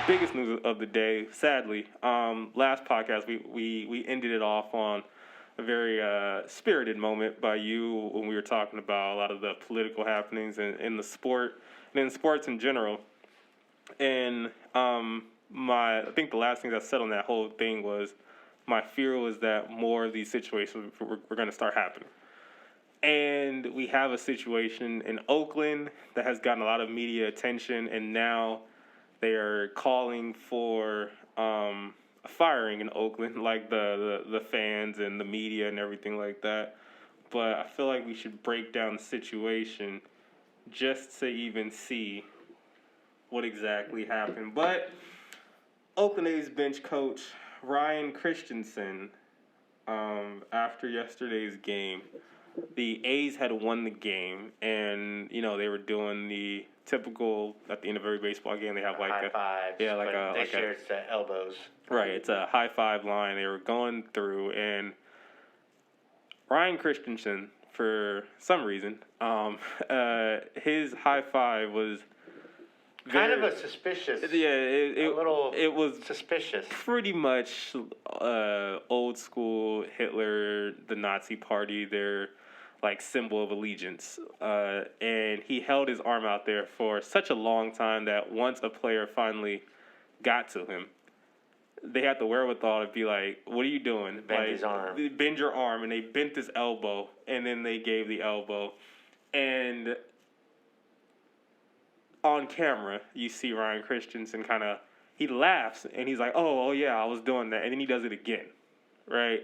biggest news of the day, sadly. Last podcast, we ended it off on a very spirited moment by you when we were talking about a lot of the political happenings in the sport and in sports in general. And I think the last thing I said on that whole thing was my fear was that more of these situations were going to start happening. And we have a situation in Oakland that has gotten a lot of media attention, and now they are calling for a firing in Oakland, like the fans and the media and everything like that. But I feel like we should break down the situation just to even see what exactly happened. But Oakland A's bench coach Ryan Christenson, after yesterday's game, the A's had won the game, and they were doing the typical at the end of every baseball game. They have like high fives. Yeah, like a this year it's elbows. Right, it's a high five line. They were going through, and Ryan Christenson, for some reason, his high five was kind of a suspicious. Yeah, it was suspicious. Pretty much old school Hitler, the Nazi Party, their like symbol of allegiance. And he held his arm out there for such a long time that once a player finally got to him, they had the wherewithal to be like, "What are you doing?" Bend his arm. Bend your arm, and they bent his elbow, and then they gave the elbow, and on camera, you see Ryan Christenson he laughs, and he's like, oh yeah, I was doing that. And then he does it again, right?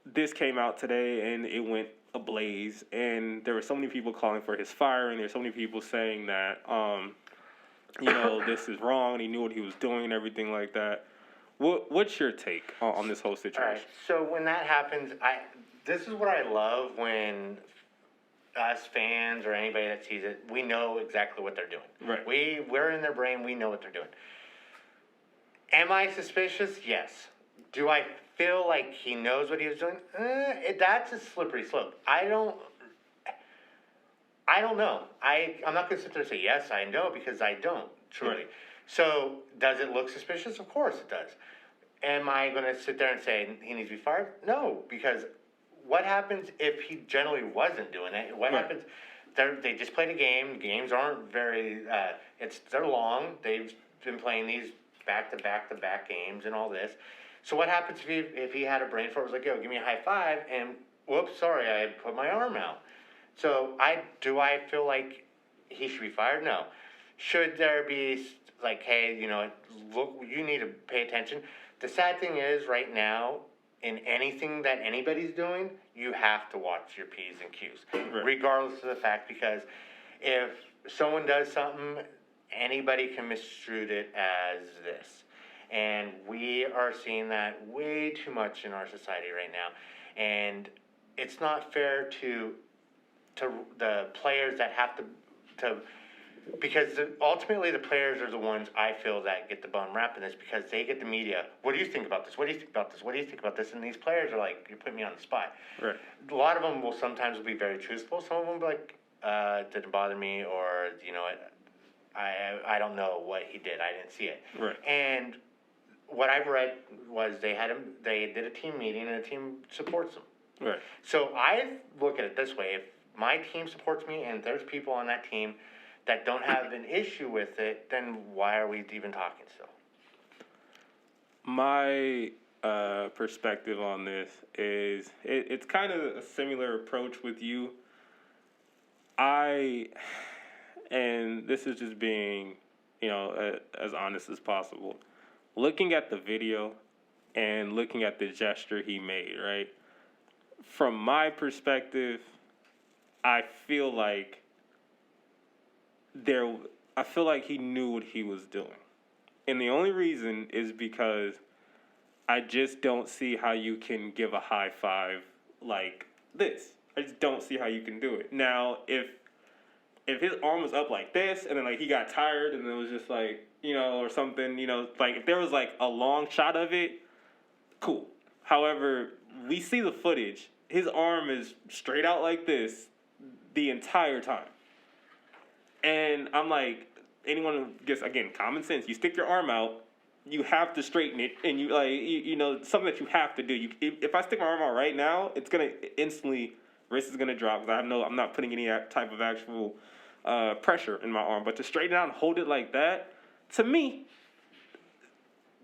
This came out today, and it went ablaze. And there were so many people calling for his firing. There's so many people saying that, this is wrong, and he knew what he was doing and everything like that. What's your take on this whole situation? All right, so when that happens, this is what I love when us fans or anybody that sees it, we know exactly what they're doing. Right. We're in their brain. We know what they're doing. Am I suspicious? Yes. Do I feel like he knows what he was doing? That's a slippery slope. I don't know. I'm not going to sit there and say, yes, I know, because I don't, truly. Right. So, does it look suspicious? Of course it does. Am I going to sit there and say he needs to be fired? No, because what happens if he generally wasn't doing it? What happens? They just played a game. Games aren't very. They're long. They've been playing these back-to-back games and all this. So what happens if he had a brain fart? It was like, yo, give me a high five, and whoops, sorry, I put my arm out. So I feel like he should be fired? No. Should there be like, hey, look, you need to pay attention. The sad thing is, right now, in anything that anybody's doing, you have to watch your P's and Q's, regardless of the fact, because if someone does something, anybody can misconstrue it as this. And we are seeing that way too much in our society right now. And it's not fair to the players that have to because ultimately the players are the ones I feel that get the bum rap in this, because they get the media. What do you think about this? What do you think about this? What do you think about this? And these players are like, you're putting me on the spot. Right. A lot of them will sometimes be very truthful. Some of them will be like, didn't bother me, or, I don't know what he did. I didn't see it. Right. And what I've read was they did a team meeting, and the team supports them. Right. So I look at it this way. If my team supports me and there's people on that team that don't have an issue with it, then why are we even talking still? My perspective on this is it's kind of a similar approach with you. And this is just being, as honest as possible. Looking at the video and looking at the gesture he made, right? From my perspective, I feel like he knew what he was doing. And the only reason is because I just don't see how you can give a high five like this. I just don't see how you can do it. Now, if his arm was up like this, and then like he got tired, and it was just like, or something, like if there was like a long shot of it, cool. However, we see the footage. His arm is straight out like this the entire time. And I'm like, anyone who gets, again, common sense, you stick your arm out, you have to straighten it, and you know, something that you have to do. If I stick my arm out right now, it's gonna instantly, wrist is gonna drop because I'm not putting any type of actual pressure in my arm. But to straighten it out and hold it like that, to me,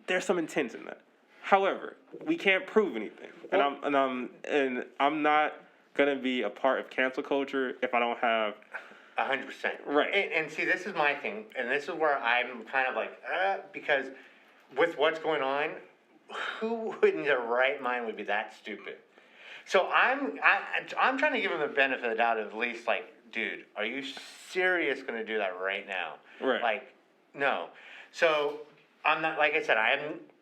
there's some intent in that. However, we can't prove anything, and I'm not gonna be a part of cancel culture if I don't have 100%. right. And see, this is my thing, and this is where I'm kind of like, because with what's going on, who in their right mind would be that stupid? So I'm trying to give him the benefit of the doubt of at least like, dude, are you serious going to do that right now? Right. Like, no. So I'm not, like I said,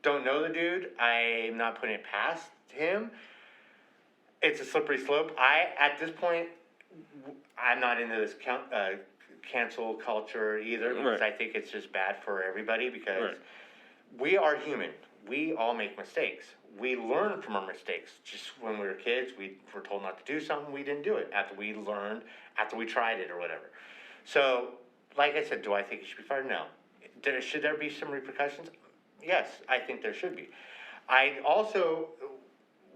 don't know the dude. I'm not putting it past him. It's a slippery slope. At this point, I'm not into this cancel culture either, because I think it's just bad for everybody, because we are human. We all make mistakes. We learn from our mistakes. Just when we were kids, we were told not to do something, we didn't do it. After we learned, after we tried it or whatever. So, like I said, do I think he should be fired? No. Should there be some repercussions? Yes, I think there should be. I also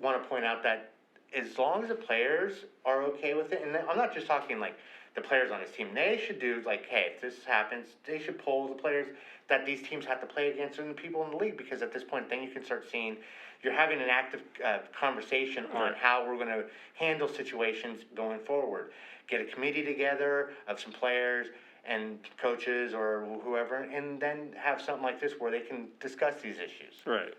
want to point out that as long as the players are okay with it, and I'm not just talking like the players on his team, they should do like, hey, if this happens, they should poll the players that these teams have to play against and the people in the league, because at this point, then you can start seeing you're having an active conversation on how we're going to handle situations going forward. Get a committee together of some players and coaches or whoever, and then have something like this where they can discuss these issues. Right.